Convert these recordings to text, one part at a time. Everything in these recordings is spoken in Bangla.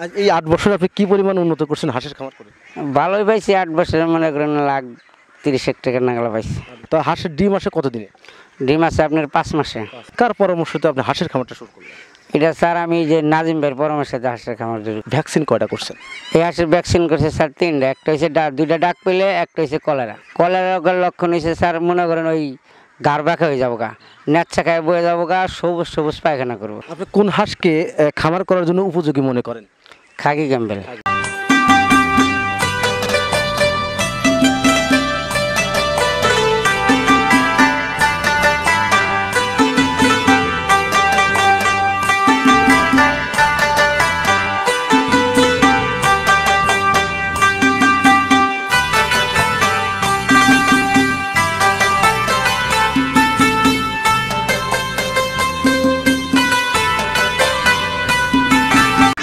আজ এই 8 বছরে আপনি কি পরিমাণ উন্নত করছেন হাঁসের খামার করে? ভালোই পাইছি, 8 বছরে মনে করেন লাখ 30 টাকা নাগালা পাইছি। তা হাঁসের ডিম আসে কতদিনে? ডিম আছে আপনার 5 মাসে। কার পরামর্শতে আপনি হাঁসের খামারটা শুরু করলেন? এটা স্যার আমি যে নাজিম ভাইয়ের পরামর্শে হাঁসের খামার শুরু। ভ্যাকসিন কয়টা করছেন? এই হাঁসের ভ্যাকসিন করছে স্যার 3টা। একটা হয়েছে দুইটা ডাক পেলে, একটা হয়েছে কলেরা। কলেরা রোগের লক্ষণ হয়েছে স্যার মনে করেন ওই গাড় বাঁকা হয়ে যাবো গা, নেচ্ছা খায় বয়ে যাবো গা, সবুজ সবুজ পায়খানা করবো। আপনি কোন হাঁসকে খামার করার জন্য উপযোগী মনে করেন? খাকি ক্যাম্বেল।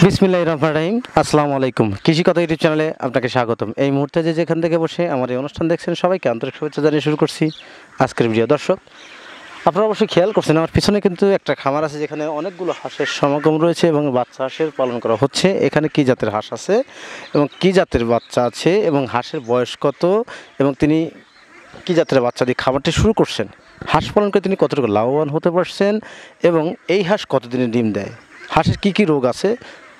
বিসমিল্লাহির রহমানির রহিম। আসসালামু আলাইকুম। কৃষি কথা ইউটিউব চ্যানেলে আপনাকে স্বাগতম। এই মুহূর্তে যেখান থেকে বসে আমার এই অনুষ্ঠান দেখছেন সবাইকে আন্তরিক শুভেচ্ছা জানিয়ে শুরু করছি আজকের ভিডিও। দর্শক, আপনারা অবশ্যই খেয়াল করছেন আমার পিছনে কিন্তু একটা খামার আছে যেখানে অনেকগুলো হাঁসের সমাগম রয়েছে এবং বাচ্চা হাঁসের পালন করা হচ্ছে। এখানে কী জাতের হাঁস আছে এবং কী জাতের বাচ্চা আছে এবং হাঁসের বয়স কত এবং তিনি কী জাতের বাচ্চা দিয়ে খামারটি শুরু করছেন, হাঁস পালন করে তিনি কতটুকু লাভবান হতে পারছেন এবং এই হাঁস কতদিনে ডিম দেয়, হাঁসের কী কী রোগ আছে,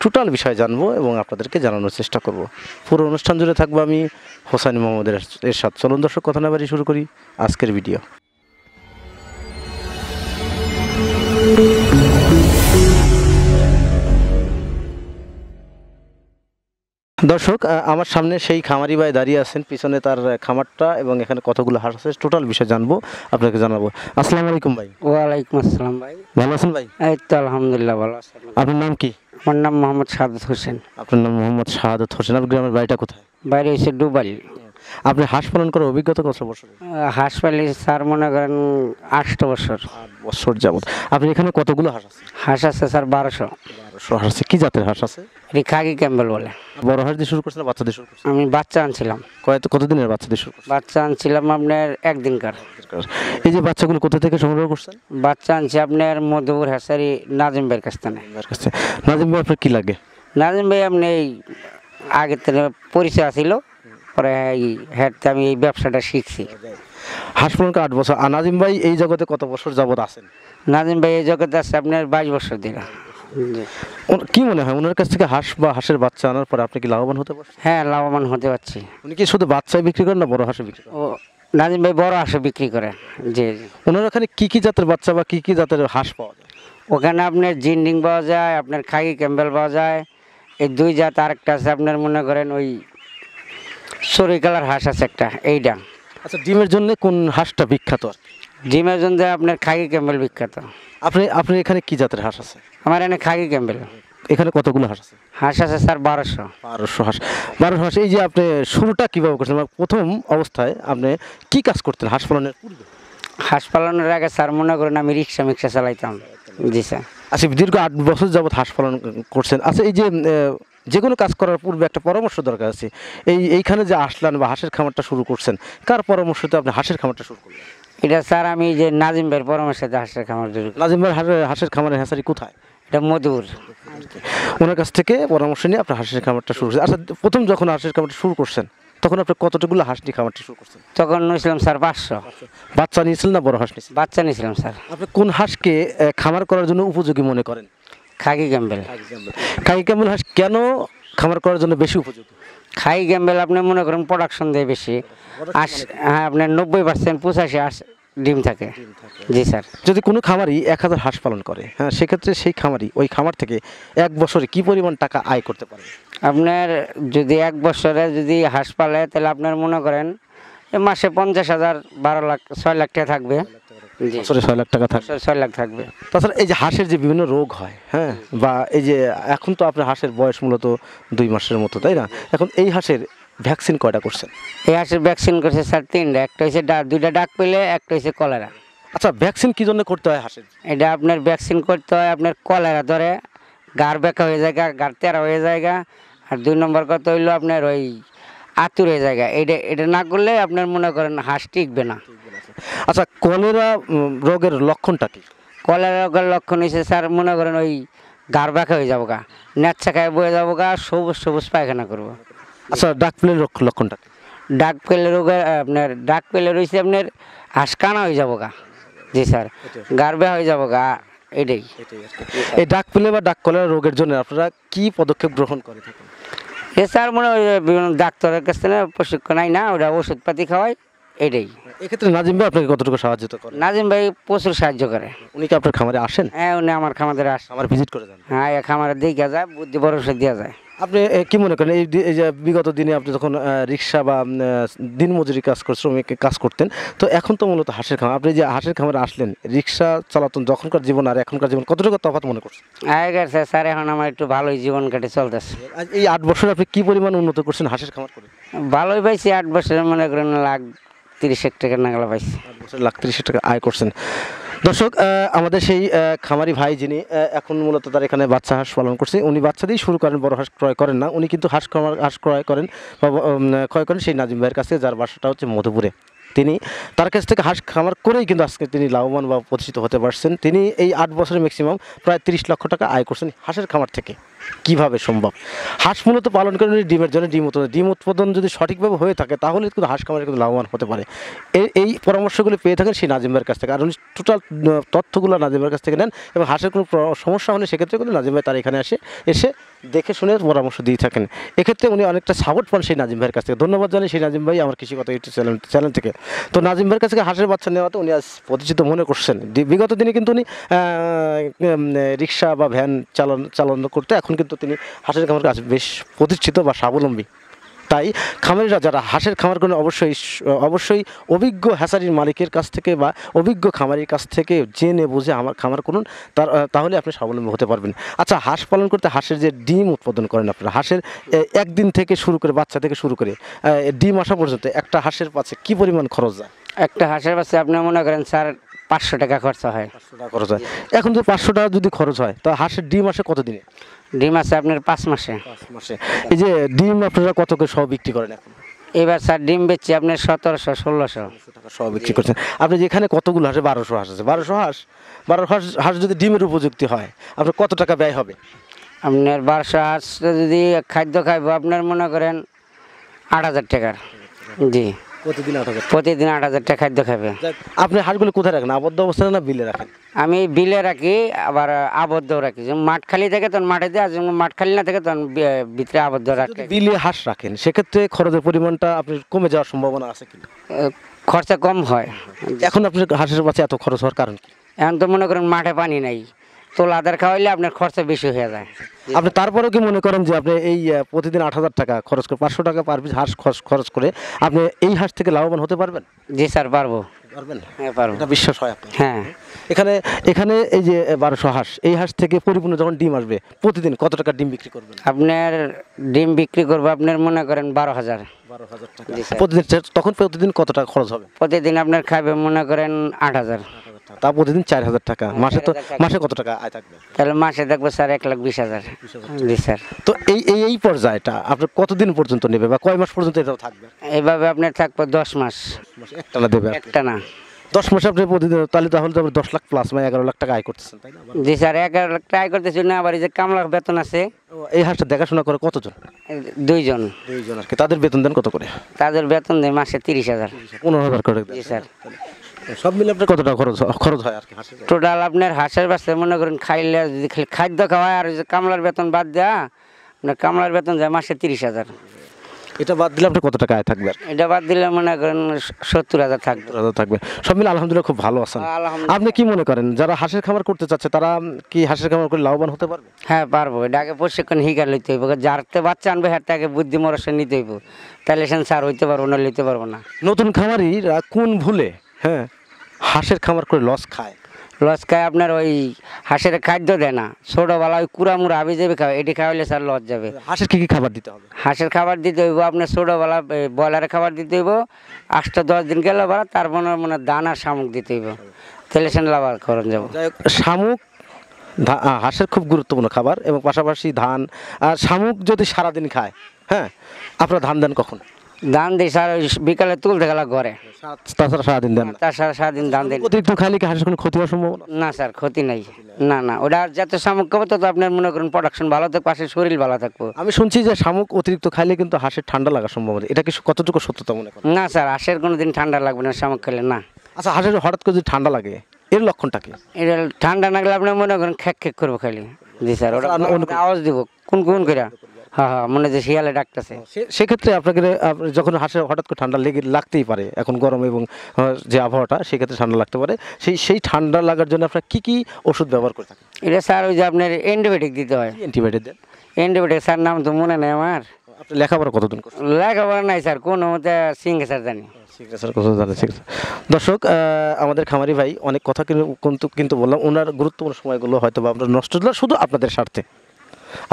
টোটাল বিষয় জানবো এবং আপনাদেরকে জানানোর চেষ্টা করব। পুরো অনুষ্ঠান জুড়ে থাকবো আমি হোসাইন মোহাম্মদ এরশাদ। চলুন দর্শক, কথা না বাড়িয়ে শুরু করি আজকের ভিডিও। দর্শক, আমার সামনে সেই খামারি ভাই দাঁড়িয়ে আছেন, পিছনে তার খামারটা এবং এখানে কতগুলো হাঁস আছে টোটাল বিষয় জানবো, আপনাকে জানাবো। আসসালামু আলাইকুম ভাই। ওয়ালাইকুম আসসালাম ভাই। ভালো আছেন ভাই? এই তো আলহামদুলিল্লাহ ভালো আছেন। আপনার নাম কি? আমার নাম মোহাম্মদ সাদত হোসেন। আপনার নাম মোহাম্মদ শাহাদত হোসেন। আপনার গ্রামের বাড়িটা কোথায়? বাইরে হয়েছে ডুবাল। আপনি হাঁস পালন করার অভিজ্ঞতা কত বছর? হাঁস পালি স্যার মনে করেন 8 বছর। 8 বছর যাবত। আপনি এখানে কতগুলো হাঁস আছে? হাঁস আছে স্যার 1200। 1200 হাঁস আছে। কি জাতের হাঁস আছে? এটি খাকি ক্যাম্বেল বলে। বড় হাঁস দিয়ে শুরু করছেন না বাচ্চা দিয়ে শুরু করছেন? আমি বাচ্চা আনছিলাম। কতদিনের বাচ্চা দিয়ে শুরু করছেন? বাচ্চা আনছিলাম আপনার একদিনকার। এই যে বাচ্চাগুলো কোথা থেকে সংগ্রহ করছেন? বাচ্চা আনছি আপনার মধুপুর হ্যাসারি নাজিম ভাইয়ের কাছ থেকে। নাজিম ভাই আপনার কি লাগে? নাজিম ভাই আপনি এই আগের থেকে পরিচয় ছিল, পরে এই হেঁটতে আমি এই ব্যবসাটা শিখছি। হাঁস পালন 8 বছর। আর নাজিম ভাই এই জগতে কত বছর যাবত আছেন? নাজিম ভাই এই জগতে আছে আপনার 22 বছর দিন। কি মনে হয় ওনার কাছ থেকে হাঁস বা হাঁসের বাচ্চা আনার পরে আপনি কি লাভবান হতে পারছেন? হ্যাঁ, লাভবান হতে পারছি। উনি কি শুধু বাচ্চাই বিক্রি করেন না বড় হাঁসে বিক্রি করেন? ও নাজিম ভাই বড় হাঁসও বিক্রি করে। জি জি। ওনার ওখানে কি কি জাতের বাচ্চা বা কি কি জাতের হাঁস পাওয়া যায়? ওখানে আপনার জিন্ডিং পাওয়া যায়, আপনার খাকি ক্যাম্বেল পাওয়া যায়। এই 2 জাত। আরেকটা আছে আপনার মনে করেন ওই সরি কালার হাঁস আছে একটা, এইটা। আচ্ছা, ডিমের জন্য কোন হাঁসটা বিখ্যাত? ডিমের জন্য আপনার খাকি ক্যাম্বেল বিখ্যাত। আপনি এখানে কি জাতের হাঁস আছে? আমার এখানে খাকি ক্যাম্বেল। এখানে কতগুলো হাঁস আছে? হাঁস আছে স্যার 1200। 1200 হাঁস। 1200 হাঁস। এই যে আপনি শুরুটা কিভাবে করছেন, মানে প্রথম অবস্থায় আপনি কি কাজ করতেন হাঁস পালনের পূর্বে? হাঁস পালনের আগে স্যার মনে করেন আমি রিক্সা চালাইতাম। জি স্যার। আচ্ছা, দীর্ঘ 8 বছর যাবত হাঁস পালন করছেন। আচ্ছা, এই যে কোনো কাজ করার পূর্বে একটা পরামর্শ দরকার আছে। এইখানে যে আসলেন বা হাঁসের খামারটা শুরু করছেন, কার পরামর্শতে আপনি হাঁসের খামারটা শুরু করলেন? এটা স্যার আমি যে নাজিম ভাইয়ের পরামর্শে হাঁসের খামার শুরু। নাজিম ভাই হাঁসের খামারের হ্যাঁসারি কোথায়? এটা মধুর। ওনার কাছ থেকে পরামর্শ নিয়ে আপনার হাঁসের খামারটা শুরু করছেন। আচ্ছা, প্রথম যখন হাঁসের খামারটা শুরু করছেন তখন আপনি কতটুকুলো হাঁস নিয়ে খামারটা শুরু করছেন? তখন নিয়েছিলাম স্যার 500। বাচ্চা নিয়েছিলেন না বড় হাঁস নিয়েছিলেন? বাচ্চা নিয়েছিলাম স্যার। আপনি কোন হাঁসকে খামার করার জন্য উপযোগী মনে করেন? খাকি ক্যাম্বেল। খাকি ক্যাম্বেল হাঁস কেন খামার করার জন্য বেশি উপযোগী? খাকি ক্যাম্বেল আপনি মনে করেন প্রোডাকশন দেয় বেশি। হ্যাঁ, আপনার 90% 85 হাঁস ডিম থাকে। জি স্যার। যদি কোনো খামারি 1000 হাঁস পালন করে, হ্যাঁ, সেক্ষেত্রে সেই খামারি ওই খামার থেকে 1 বছরে কি পরিমাণ টাকা আয় করতে পারে? আপনার যদি 1 বছরে যদি হাঁস পালে তাহলে আপনার মনে করেন মাসে 50,000 12 লাখ 6 লাখ টাকা থাকবে। জি, বছরে 6 লাখ টাকা থাকে। 6 লাখ থাকবে। তাছাড়া এই যে হাঁসের যে বিভিন্ন রোগ হয়, হ্যাঁ, বা এই যে এখন তো আপনার হাঁসের বয়স মূলত 2 মাসের মতো, তাই না? এখন এই হাঁসের ভ্যাকসিন কয়টা করছেন? এই হাঁসের ভ্যাকসিন করছে স্যার 3টা। একটা হয়েছে দুইটা ডাক পেলে, একটা হয়েছে কলেরা। আচ্ছা, ভ্যাকসিন কি জন্য করতে হয় হাঁসের? এটা আপনার ভ্যাকসিন করতে হয় আপনার কলেরা ধরে গাড় বেঁকা হয়ে যায়, গাড় তেরা হয়ে যায়। আর 2 নম্বর কথা হইলো আপনার ওই আতুর হয়ে যায়। এটা না করলে আপনার মনে করেন হাঁস টিকবে না। আচ্ছা, কলেরা রোগের লক্ষণটা কি? কলেরা রোগের লক্ষণ হয়েছে স্যার মনে করেন ওই গার ব্যাকা হয়ে যাবো গা, নেচ্ছা খায় বয়ে যাবো গা, সবুজ সবুজ পায়খানা করবো। আচ্ছা, ডাক পেলের লক্ষণটা কি? ডাক পেলে রোগে আপনার ডাক পেলে রয়েছে আপনার হাঁস কানা হয়ে যাবো গা। জি স্যার, গার ব্যাকা হয়ে যাবো গা, এটাই। এই ডাক পেলে বা ডাক কলেরা রোগের জন্য আপনারা কি পদক্ষেপ গ্রহণ করে থাকেন? এ স্যার মনে হয় বিভিন্ন ডাক্তারের কাছ থেকে প্রশিক্ষণ নাই না, ওরা ওষুধপাতি খাওয়ায়, এটাই। এক্ষেত্রে নাজিম ভাই আপনাকে কতটুকু সাহায্য করে? নাজিম ভাই প্রচুর সাহায্য করে। উনি কি আপনার খামারে আসেন? হ্যাঁ, উনি আমার খামারে আসে। খামার ভিজিট করে যান? হ্যাঁ, খামারে দেখা যায়, বুদ্ধি ভরসা দেওয়া যায়। আপনি কি মনে করেন এই যে বিগত দিনে আপনি যখন রিক্সা বা দিনমজুরি কাজ করে শ্রমিক কাজ করতেন, তো এখন তো মূলত হাঁসের খামার, আপনি যে হাঁসের খামারে আসলেন, রিক্সা চালাতেন যখনকার জীবন আর এখনকার জীবন কতটুকু তফাৎ মনে করছেন? আগের স্যার এখন আমার একটু ভালোই জীবন কাটে চলতেছে। আজ এই 8 বছরে আপনি কি পরিমাণ উন্নত করছেন হাঁসের খামার করে? ভালোই পাইছি, 8 বছরে মনে করেন 1,30,000 টাকা নাগালা পাইছি। 8 বছরে 1,30,000 টাকা আয় করছেন। দর্শক, আমাদের সেই খামারি ভাই যিনি এখন মূলত তার এখানে বাচ্চা হাঁস পালন করছে, উনি বাচ্চা দিয়েই শুরু করেন, বড় হাঁস ক্রয় করেন না। উনি কিন্তু হাঁস ক্রয় করেন বা ক্রয় করেন সেই নাজিম ভাইয়ের কাছে, যার বাসাটা হচ্ছে মধুপুরে। তিনি তার কাছ থেকে হাঁস খামার করেই কিন্তু আজকে তিনি লাভবান বা প্রতিষ্ঠিত হতে পারছেন। তিনি এই 8 বছরে ম্যাক্সিমাম প্রায় 30 লক্ষ টাকা আয় করছেন হাঁসের খামার থেকে। কিভাবে সম্ভব? হাঁস মূলত পালন করেন উনি ডিমের জন্য, ডিম উৎপাদন যদি সঠিকভাবে হয়ে থাকে তাহলে কিন্তু হাঁস খামারে কিন্তু লাভবান হতে পারে। এই পরামর্শগুলি পেয়ে থাকেন সেই নাজিম ভাইয়ের কাছ থেকে, আর উনি টোটাল তথ্যগুলো নাজিম ভাইয়ের কাছ থেকে নেন, এবং হাঁসের কোনো সমস্যা হলে সেক্ষেত্রে কিন্তু নাজিম ভাই তার এখানে এসে দেখে শুনে পরামর্শ দিয়ে থাকেন। এক্ষেত্রে উনি অনেকটা সাপোর্ট পান সেই নাজিম ভাইয়ের কাছ থেকে। ধন্যবাদ জানাই সেই নাজিম ভাই আমার কৃষি কথা ইউটিউব চ্যানেল থেকে। তো নাজিম ভাইয়ের কাছ থেকে হাঁসের বাচ্চা নেওয়াতে উনি আজ প্রতিষ্ঠিত মনে করছেন। বিগত দিনে কিন্তু উনি রিক্সা বা ভ্যান চালনা করতে, এখন কিন্তু তিনি হাঁসের খামার কাছে বেশ প্রতিষ্ঠিত বা স্বাবলম্বী। তাই খামারিরা যারা হাঁসের খামার করেন অবশ্যই অভিজ্ঞ হ্যাচারির মালিকের কাছ থেকে বা অভিজ্ঞ খামারির কাছ থেকে জেনে বুঝে আমার খামার করুন, তাহলে আপনি স্বাবলম্বী হতে পারবেন। আচ্ছা, হাঁস পালন করতে হাঁসের যে ডিম উৎপাদন করেন আপনারা, হাঁসের একদিন থেকে শুরু করে বাচ্চা থেকে শুরু করে ডিম আসা পর্যন্ত একটা হাঁসের পাশে কি পরিমাণ খরচ যায়? একটা হাঁসের বাচ্চা আপনি মনে করেন স্যার 500 টাকা খরচা হয়। 500 টাকা খরচ হয়। এখন যদি 500 টাকা যদি খরচ হয়, তো হাঁসের ডিম আসে কত দিনে? ডিম আছে আপনার 5 মাসে। 5 মাসে। এই যে ডিম আপনারা কত করে সহ বিক্রি করেন এখন? এবার স্যার ডিম বেচছি আপনার 1700-1600 টাকা সহ বিক্রি করছেন। আপনি যেখানে কতগুলো হাঁসে 1200 হাঁস আছে, 1200 হাঁস যদি ডিমের উপযুক্তি হয়, আপনার কত টাকা ব্যয় হবে? আপনার 1200 হাঁস যদি খাদ্য খাইবো আপনার মনে করেন 8,000 টাকার। জি, প্রতিদিন 8,000 টাকা। প্রতিদিন 8,000 টাকা খাদ্য খাবে। আপনি হাঁসগুলো কোথায় রাখেন? আবদ্ধ অবস্থায় না বিলে রাখেন? আমি বিলে রাখি, আবার আবদ্ধও রাখি। যেমন মাঠ খালি থাকে তখন মাঠে দেয়, আর যখন মাঠ খালি না থাকে তখন ভিতরে আবদ্ধ রাখি। বিলে হাঁস রাখেন, সেক্ষেত্রে খরচের পরিমাণটা আপনার কমে যাওয়ার সম্ভাবনা আছে কি? খরচা কম হয়। এখন আপনার হাঁসের বাচ্চা এত খরচ হওয়ার কারণ কি? এখন তো মনে করেন মাঠে পানি নাই, তোলা আদার খাওয়াইলে আপনার খরচা বেশি হয়ে যায়। আপনি তারপরেও কি মনে করেন যে আপনি এই প্রতিদিন 8,000 টাকা খরচ করে 500 টাকা পার পিস হাঁস খরচ করে আপনি এই হাঁস থেকে লাভবান হতে পারবেন? জি স্যার, পারবো। পারবেন? হ্যাঁ, পারবো। এটা বিশ্বাস হয় আপনার? হ্যাঁ। এখানে এই যে 1200 হাঁস, এই হাঁস থেকে পরিপূর্ণ যখন ডিম আসবে, প্রতিদিন কত টাকা ডিম বিক্রি করবেন? আপনার ডিম বিক্রি করবো আপনার মনে করেন 12,000। 12,000 টাকা জি স্যার। প্রতিদিন কত টাকা খরচ হবে? প্রতিদিন আপনার খাবে মনে করেন 8,000। তা প্রতিদিন 4,000 টাকা। মাসে কত টাকা আয় থাকবে? তাহলে মাসে দেখবো স্যার 1,20,000। জি স্যার। তো এই পর্যায়টা আপনার কতদিন পর্যন্ত নেবে বা কয় মাস পর্যন্ত এটাও থাকবে? এইভাবে আপনার থাকবে 10 মাস। একটানা দেবে? একটা না। 10 মাসে আপনি প্রতিদিন তাহলে তো 10 লাখ প্লাস, মানে 11 লাখ টাকা আয় করতেছেন, তাই না? জি স্যার, 11 লাখ টাকা আয় করতেছি না। আবার এই যে কামলার বেতন আছে, এই হাঁসটা দেখাশোনা করে কতজন? 2 জন। 2 জন আর কি। তাদের বেতন দেন কত করে? তাদের বেতন দেয় মাসে 30,000। 15,000 করে দেন? জি স্যার। সব মিলে আপনার কত টাকা খরচ হয় আর কি হাঁসের? টোটাল আপনার হাঁসের বাচ্চা মনে করেন খাইলে যদি খালি খাদ্য খাওয়ায় আর ওই যে কামলার বেতন বাদ দেওয়া, আপনার কামলার বেতন যায় মাসে 30,000। এটা বাদ দিলে আপনার কত টাকা আয় থাকবে? এটা বাদ দিলে মনে করেন 70,000 থাকবে। 70,000 থাকবে। সব মিলে আলহামদুলিল্লাহ খুব ভালো আছেন। আলহামদুলিল্লাহ। আপনি কি মনে করেন যারা হাঁসের খামার করতে চাচ্ছে তারা কি হাঁসের খামার করে লাভবান হতে পারবে? হ্যাঁ, পারবো। এটা আগে প্রশিক্ষণ হিকার লইতে হইব, যারতে বাচ্চা আনবে হ্যাঁ তাকে বুদ্ধি মরসে নিতে হইব, তাহলে সেন স্যার হইতে পারবো না, লইতে পারবো না। নতুন খামারিরা কোন ভুলে হাঁসের খামার করে লস খায়? লস খায় আপনার ওই হাঁসের খাদ্য দেয় না, ছোটোবেলা ওই কুড়ামুড়া আবি যাবে খাওয়া, এটি খাওয়াইলে স্যার লস যাবে। হাঁসের কি খাবার দিতে হবে? হাঁসের খাবার দিতে হইব আপনার ছোটোবেলা ব্রয়লারের খাবার দিতে হইব, 8-10 দিন গেলে আবার তার মনে দান আর শামুক দিতে হইব, তাহলে সেন লাভ করেন যাবো। শামুক হাঁসের খুব গুরুত্বপূর্ণ খাবার, এবং পাশাপাশি ধান। আর শামুক যদি সারাদিন খায়, আপনারা ধান দেন কখন? ধান দিই স্যার ওই বিকালে তুলতে গেলে ঘরে, তাছাড়া সারাদিন দেন না? তাছাড়া সারাদিন ধান দিই। অতিরিক্ত খাইলে কি হাঁসের কোনো ক্ষতি হওয়ার সম্ভাবনা? না স্যার ক্ষতি নাই, না না ওটা যত শামুক খাবো তত আপনার মনে করেন প্রোডাকশন ভালো থাকবে, পাশে শরীর ভালো থাকবো। আমি শুনছি যে শামুক অতিরিক্ত খাইলে কিন্তু হাঁসের ঠান্ডা লাগার সম্ভাবনা, এটা কি কতটুকু সত্যতা মনে করেন? না স্যার হাঁসের কোনো দিন ঠান্ডা লাগবে না শামুক খেলে, না। আচ্ছা, হাঁসের হঠাৎ করে যদি ঠান্ডা লাগে এর লক্ষণটা কি? এটা ঠান্ডা না গেলে আপনার মনে করেন খেক খেক করবো খালি। জি স্যার, ওটা আওয়াজ দিব কোন কোন করে, হ্যাঁ হ্যাঁ, মনে হচ্ছে শিয়ালে ডাকতেছে। সেক্ষেত্রে আপনাকে যখন হাঁসের হঠাৎ করে ঠান্ডা লাগতেই পারে, এখন গরম এবং যে আবহাওয়াটা, সেক্ষেত্রে ঠান্ডা লাগতে পারে, সেই ঠান্ডা লাগার জন্য আপনারা কি কি ওষুধ ব্যবহার করে থাকেন? এটা স্যার ওই যে আপনার অ্যান্টিবায়োটিক দিতে হয়। অ্যান্টিবায়োটিক দেন? অ্যান্টিবায়োটিক স্যার নাম তো মনে নেই আমার, আপনি লেখাপড়া কতদিন করছেন? লেখাপড়া নাই স্যার, কোনো মতে সিঙ্গে স্যার জানি। ঠিক আছে স্যার, কথা জানেন, ঠিক আছে। দর্শক, আমাদের খামারি ভাই অনেক কথা কিন্তু বললাম, ওনার গুরুত্বপূর্ণ সময়গুলো হয়তো বা আমরা নষ্ট হলো শুধু আপনাদের স্বার্থে,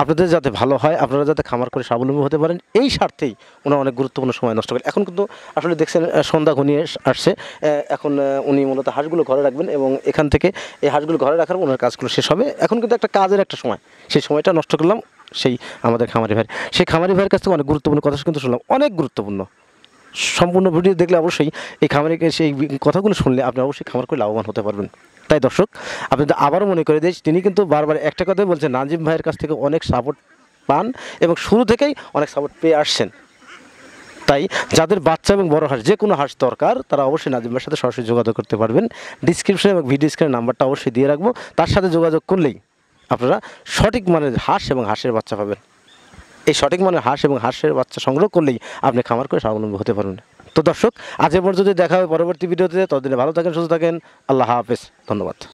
আপনাদের যাতে ভালো হয়, আপনারা যাতে খামার করে স্বাবলম্বী হতে পারেন, এই স্বার্থেই ওনার অনেক গুরুত্বপূর্ণ সময় নষ্ট করেন। এখন কিন্তু আসলে দেখছেন সন্ধ্যা ঘনিয়ে আসছে, এখন উনি মূলত হাঁসগুলো ঘরে রাখবেন এবং এখান থেকে এই হাঁসগুলো ঘরে রাখার ওনার কাজগুলো শেষ হবে। এখন কিন্তু একটা কাজের একটা সময়, সেই সময়টা নষ্ট করলাম সেই আমাদের খামারি ভাই, সেই খামারি ভাইয়ের কাছ থেকে অনেক গুরুত্বপূর্ণ কথা কিন্তু শুনলাম, অনেক গুরুত্বপূর্ণ। সম্পূর্ণ ভিডিও দেখলে অবশ্যই এই খামারিকে সেই কথাগুলো শুনলে আপনি অবশ্যই খামার করে লাভবান হতে পারবেন। তাই দর্শক, আপনি তো আবারও মনে করে দিই, তিনি কিন্তু বারবার একটা কথাই বলছেন, নাজিম ভাইয়ের কাছ থেকে অনেক সাপোর্ট পান এবং শুরু থেকেই অনেক সাপোর্ট পেয়ে আসছেন। তাই যাদের বাচ্চা এবং বড় হাঁস, যে কোনো হাঁস দরকার, তারা অবশ্যই নাজিম ভাইয়ের সাথে সরাসরি যোগাযোগ করতে পারবেন। ডিসক্রিপশনে এবং ভিডিও স্ক্রিনের নাম্বারটা অবশ্যই দিয়ে রাখবো, তার সাথে যোগাযোগ করলেই আপনারা সঠিক মানের হাঁস এবং হাঁসের বাচ্চা পাবেন। এই সঠিক মানের হাঁস এবং হাঁসের বাচ্চা সংগ্রহ করলেই আপনি খামার করে স্বাবলম্বী হতে পারবেন। তো দর্শক, আজ এ পর্যন্ত দেখা হবে পরবর্তী ভিডিওতে, ততদিনে ভালো থাকেন, সুস্থ থাকেন, আল্লাহ হাফেজ, ধন্যবাদ।